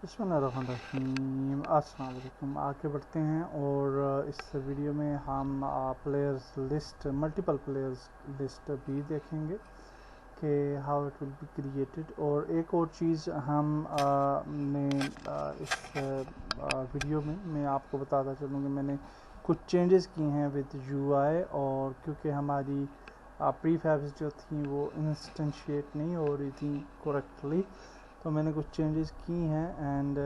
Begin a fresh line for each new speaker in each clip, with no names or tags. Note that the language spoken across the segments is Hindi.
बिस्मिल्लाहिर्रहमानिर्रहीम। अस्सलाम वालेकुम। आगे बढ़ते हैं और इस वीडियो में हम players list, multiple players list भी देखेंगे कि how it will be created. और एक और चीज़ हम इस वीडियो में मैं आपको बताता चलूँ कि मैंने कुछ चेंजेस किए हैं विद यूआई, और क्योंकि हमारी प्रीफैब्स जो थी वो इंस्टेंशिएट नहीं हो रही थी करेक्टली, तो मैंने कुछ चेंजेस की हैं। एंड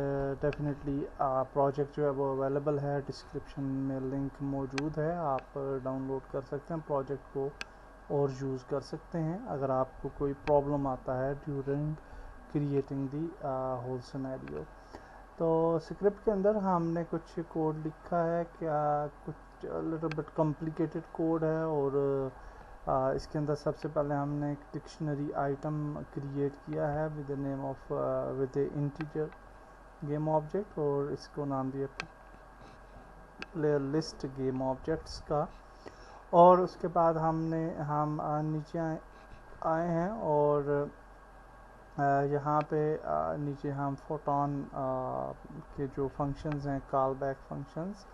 डेफिनेटली प्रोजेक्ट जो है वो अवेलेबल है, डिस्क्रिप्शन में लिंक मौजूद है, आप डाउनलोड कर सकते हैं प्रोजेक्ट को और यूज़ कर सकते हैं अगर आपको कोई प्रॉब्लम आता है during creating the whole scenario. तो स्क्रिप्ट के अंदर हमने कुछ कोड लिखा है, क्या कुछ लिटिल बिट कॉम्प्लिकेटेड कोड है। और इसके अंदर सबसे पहले हमने एक डिक्शनरी आइटम क्रिएट किया है with name of with integer game object, और इसको नाम दिया प्लेयर लिस्ट गेम ऑब्जेक्ट्स का। और उसके बाद हम नीचे आए हैं और यहाँ पे नीचे हम फोटोन के जो फंक्शंस हैं, कॉल बैक फंक्शंस,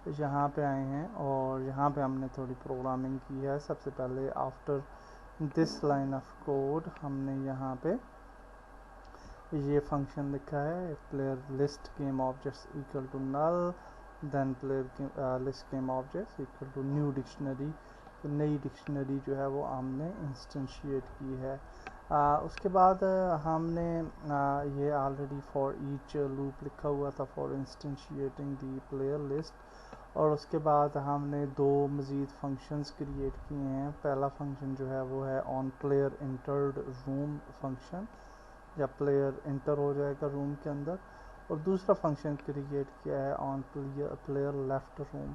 यहाँ पे आए हैं और यहाँ पे हमने थोड़ी प्रोग्रामिंग की है। सबसे पहले after this line of code हमने यहाँ पे ये फंक्शन लिखा है, player list game objects equal to null, then player list game objects equal to new dictionary. तो नई डिक्शनरी जो है वो हमने इंस्टेंशिएट की है। उसके बाद हमने ये ऑलरेडी फॉर ईच लूप लिखा हुआ था फॉर इंस्टेंशिएटिंग दी प्लेयर लिस्ट। और उसके बाद हमने दो मज़ीद फंक्शंस क्रिएट किए हैं। पहला फंक्शन जो है वो है on player entered room function, या प्लेयर इंटर हो जाएगा रूम के अंदर। और दूसरा फंक्शन क्रिएट किया है ऑन प्लेयर लेफ्ट रूम।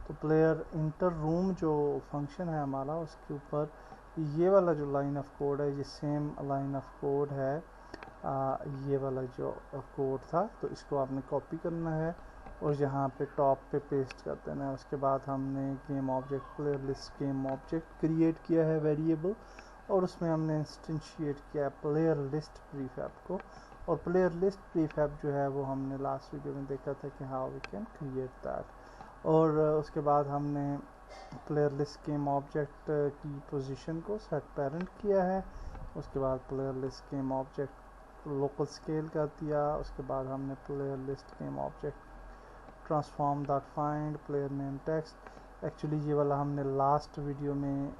तो प्लेयर इंटर रूम जो फंक्शन है हमारा, उसके ऊपर ये वाला जो लाइन ऑफ कोड है, ये सेम लाइन ऑफ कोड है ये वाला जो कोड था, तो इसको आपने कॉपी करना है और यहाँ पे टॉप पे पेस्ट कर देना है। उसके बाद हमने game object player list game object create किया है वेरिएबल, और उसमें हमने इंस्टेंशिएट किया प्लेयर लिस्ट प्रीफैब को। और प्लेयर लिस्ट प्रीफैब जो है वो हमने लास्ट वीडियो में देखा था कि how we can create that. और उसके बाद हमने प्लेयर लिस्ट गेम ऑब्जेक्ट की पोजीशन को सेट पेरेंट किया है। उसके बाद player list game object local scale कर दिया। उसके बाद हमने player list game object transform dot find player name text. Actually ये वाला हमने लास्ट वीडियो में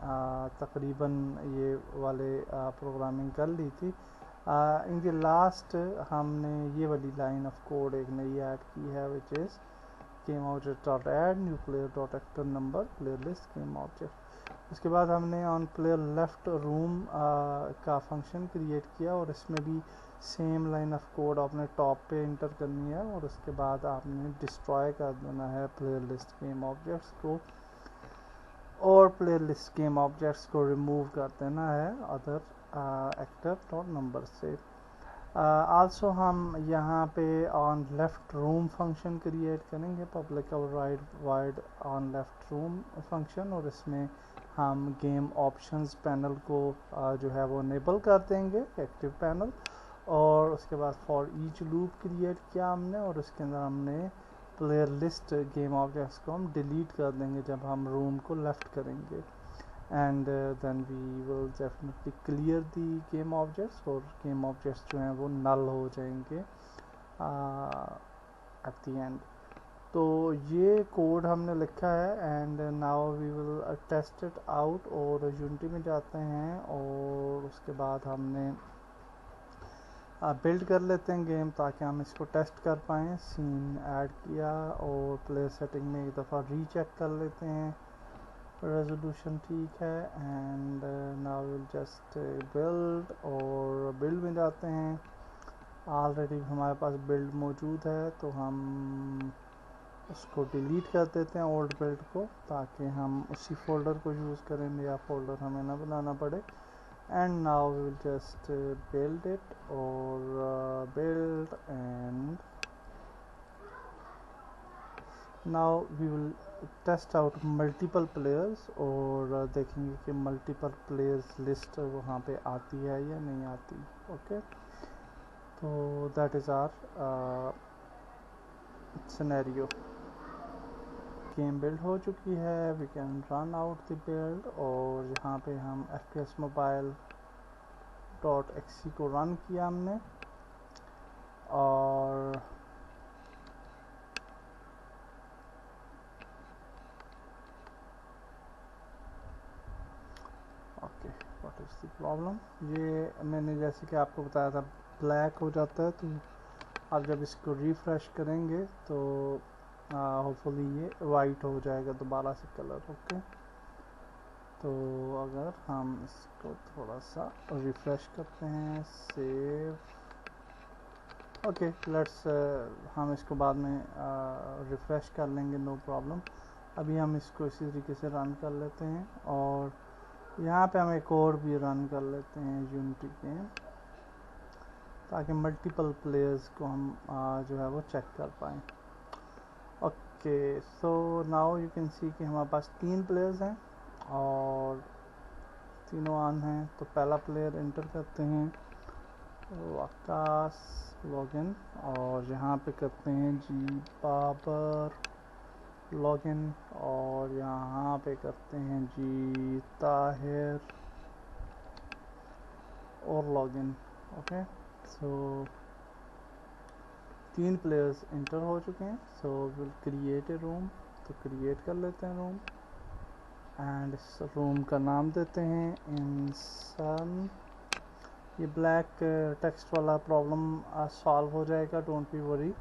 तकरीबन ये वाले प्रोग्रामिंग कर ली थी। इन द लास्ट हमने ये वाली लाइन ऑफ कोड एक नई ऐड की है, which is game object dot add new player dot actor number player list game object. उसके बाद हमने ऑन प्लेयर लेफ्ट रूम का फंक्शन क्रिएट किया, और इसमें भी सेम लाइन ऑफ कोड आपने टॉप पे इंटर करनी है। और उसके बाद आपने डिस्ट्रॉय कर देना है प्लेयर लिस्ट गेम ऑब्जेक्ट्स को, और प्लेयर लिस्ट गेम ऑब्जेक्ट्स को रिमूव कर देना है अदर एक्टर डॉट नंबर से। आल्सो हम यहाँ पे on left room function create करेंगे, public override void on left room function, और इसमें हम गेम ऑप्शंस पैनल को जो है वो इनेबल कर देंगे, एक्टिव पैनल। और उसके बाद फॉर ईच लूप क्रिएट किया हमने, और उसके अंदर हमने प्लेयर लिस्ट गेम ऑब्जेक्ट्स को हम डिलीट कर देंगे जब हम रूम को लेफ्ट करेंगे। And then we will definitely clear the game objects, और गेम ऑब्जेक्ट्स जो हैं वो नल हो जाएंगे एट द एंड। तो ये कोड हमने लिखा है, and now we will test it out. और यूनिटी में जाते हैं और उसके बाद हमने बिल्ड कर लेते हैं गेम ताकि हम इसको टेस्ट कर पाएँ। सीन ऐड किया और प्लेयर सेटिंग में एक दफ़ा रीचेक कर लेते हैं, रेजोल्यूशन ठीक है। And now will just build, और बिल्ड में जाते हैं। ऑलरेडी हमारे पास बिल्ड मौजूद है, तो हम उसको डिलीट कर देते हैं ओल्ड बिल्ड को, ताकि हम उसी फोल्डर को यूज़ करें, नया फोल्डर हमें ना बनाना पड़े। And now we will just build it, or build, and now we will test out multiple players, और देखेंगे कि मल्टीपल प्लेयर्स लिस्ट वहाँ पे आती है या नहीं आती। Okay, So that is our scenario. Game build हो चुकी है, we can run out the build, और यहाँ पे हम FPS mobile.exe को रन किया हमने, और okay what is the problem, ये मैंने जैसे कि आपको बताया था ब्लैक हो जाता है, तो आप जब इसको रिफ्रेश करेंगे तो होपफुली ये वाइट हो जाएगा दोबारा से कलर। ओके, तो अगर हम इसको थोड़ा सा रिफ्रेश करते हैं, सेव, ओके लेट्स, हम इसको बाद में रिफ्रेश कर लेंगे, नो प्रॉब्लम। अभी हम इसको इसी तरीके से रन कर लेते हैं, और यहाँ पे हम एक और भी रन कर लेते हैं यूनिटी गेम, ताकि मल्टीपल प्लेयर्स को हम जो है वो चेक कर पाएँ। Okay, so now you can सी कि हमारे पास 3 प्लेयर्स हैं और तीनों ऑन हैं। तो पहला प्लेयर एंटर करते हैं, आकाश लॉगिन, और यहाँ पे करते हैं जी बाबर लॉगिन, और यहाँ पे करते हैं जी ताहिर और लॉगिन। ओके, सो 3 प्लेयर्स इंटर हो चुके हैं। So will create a room, तो क्रिएट कर लेते हैं रूम, एंड इस रूम का नाम देते हैं इंसान। ये ब्लैक टेक्स्ट वाला प्रॉब्लम सॉल्व हो जाएगा, डोंट बी वरी,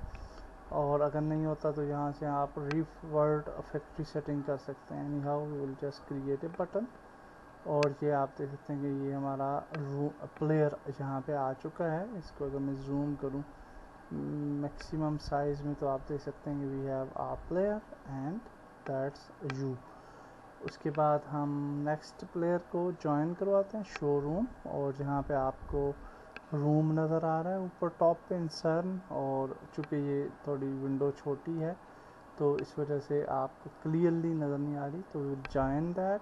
और अगर नहीं होता तो यहाँ से आप रिवर्ड फैक्ट्री सेटिंग कर सकते हैं। Anyhow we will just create a button, और ये आप देख सकते हैं कि ये हमारा प्लेयर यहाँ पे आ चुका है। इसको अगर मैं जूम करूँ मैक्सिमम साइज़ में, तो आप देख सकते हैं कि we have a player and that's you. उसके बाद हम नेक्स्ट प्लेयर को ज्वाइन करवाते हैं, शो रूम, और जहाँ पे आपको रूम नज़र आ रहा है ऊपर टॉप पे इंसान, और चूँकि ये थोड़ी विंडो छोटी है तो इस वजह से आपको क्लियरली नज़र नहीं आ रही, तो विल जॉइन दैट।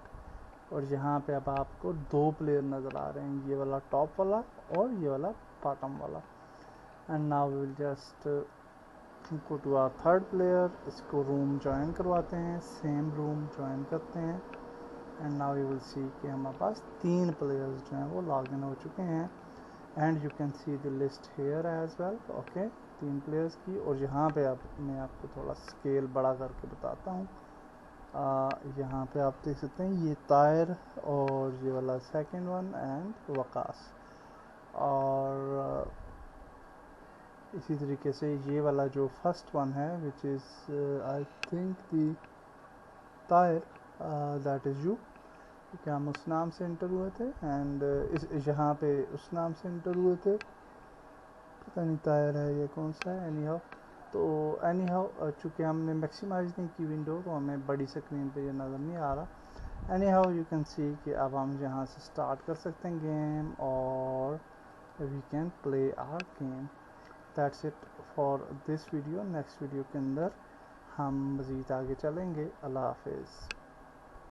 और यहाँ पे अब आपको 2 प्लेयर नज़र आ रहे हैं, ये वाला टॉप वाला और ये वाला बॉटम वाला। And now we will just go to our third player, इसको रूम ज्वाइन करवाते हैं, सेम रूम ज्वाइन करते हैं, and now you will see कि हमारे पास 3 प्लेयर्स जो हैं वो लॉग इन हो चुके हैं, and you can see the list here as well. Okay, 3 players की, और यहाँ पे अब मैं आपको थोड़ा स्केल बड़ा करके बताता हूँ। यहाँ पे आप देख सकते हैं ये तायर और ये वाला सेकंड वन एंड वकास, और इसी तरीके से ये वाला जो फर्स्ट वन है which is I think the tyre, that is you, क्योंकि हम उस नाम से इंटर हुए थे, एंड इस यहाँ पे उस नाम से इंटर हुए थे, पता नहीं तायर है ये कौन सा है। एनी हाउ, तो एनी हाउ चूँकि हमने मैक्सिमाइज नहीं की विंडो, तो हमें बड़ी स्क्रीन पे ये नज़र नहीं आ रहा। एनी हाउ यू कैन सी कि अब हम यहाँ से स्टार्ट कर सकते हैं गेम, और we can play our game. That's it for this video. Next video के अंदर हम मज़ीद आगे चलेंगे। अल्लाह हाफिज़।